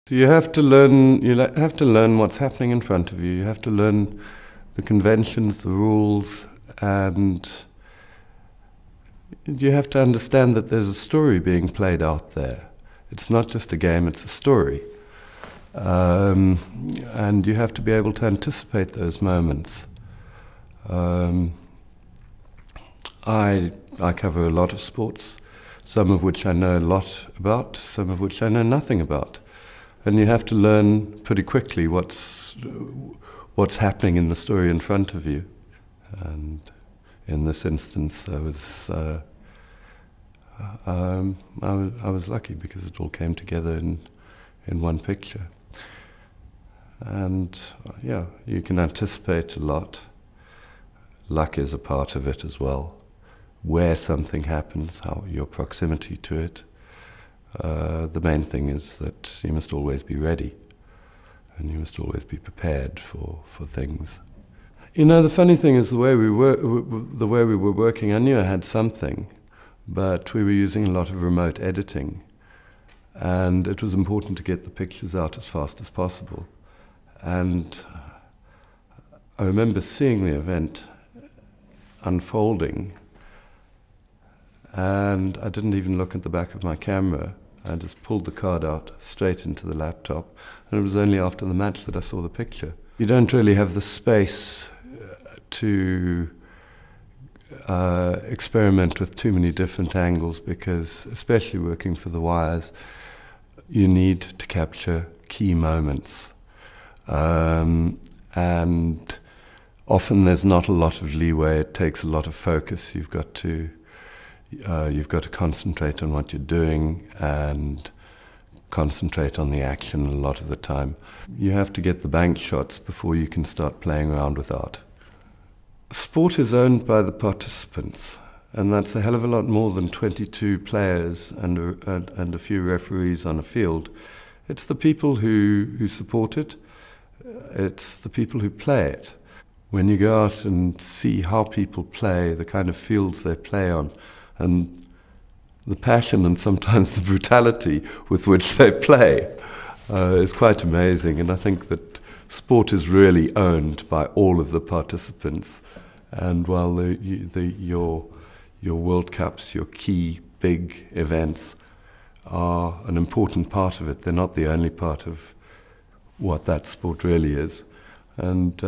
So you have to learn. Have to learn what's happening in front of you. You have to learn the conventions, the rules, and you have to understand that there's a story being played out there. It's not just a game; it's a story, and you have to be able to anticipate those moments. I cover a lot of sports, some of which I know a lot about, some of which I know nothing about. And you have to learn pretty quickly what's happening in the story in front of you. And in this instance, I was lucky because it all came together in one picture. And yeah, you can anticipate a lot. Luck is a part of it as well. Where something happens, how your proximity to it. The main thing is that you must always be ready, and you must always be prepared for things. You know, the funny thing is the way we were working. I knew I had something, but we were using a lot of remote editing, and it was important to get the pictures out as fast as possible. And I remember seeing the event unfolding, and I didn't even look at the back of my camera. I just pulled the card out straight into the laptop, and it was only after the match that I saw the picture. You don't really have the space to experiment with too many different angles, because, especially working for the wires, you need to capture key moments. And often there's not a lot of leeway. It takes a lot of focus. You've got to concentrate on what you're doing and concentrate on the action a lot of the time. You have to get the bank shots before you can start playing around with art. Sport is owned by the participants, and that's a hell of a lot more than 22 players and a few referees on a field. It's the people who support it. It's the people who play it. When you go out and see how people play, the kind of fields they play on, and the passion and sometimes the brutality with which they play is quite amazing. And I think that sport is really owned by all of the participants. And while your World Cups, your key big events, are an important part of it, they're not the only part of what that sport really is. And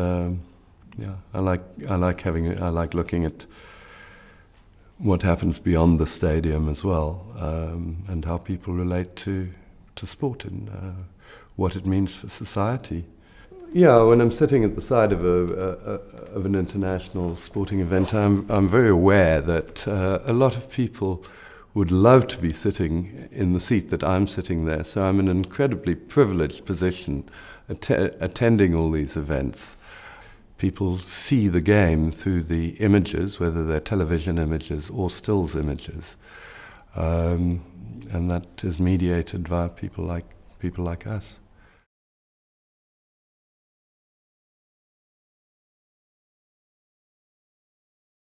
yeah, I like looking at what happens beyond the stadium as well, and how people relate to sport and what it means for society. Yeah, when I'm sitting at the side of an international sporting event, I'm very aware that a lot of people would love to be sitting in the seat that I'm sitting there. So I'm in an incredibly privileged position attending all these events. People see the game through the images, whether they're television images or stills images, and that is mediated via people like us.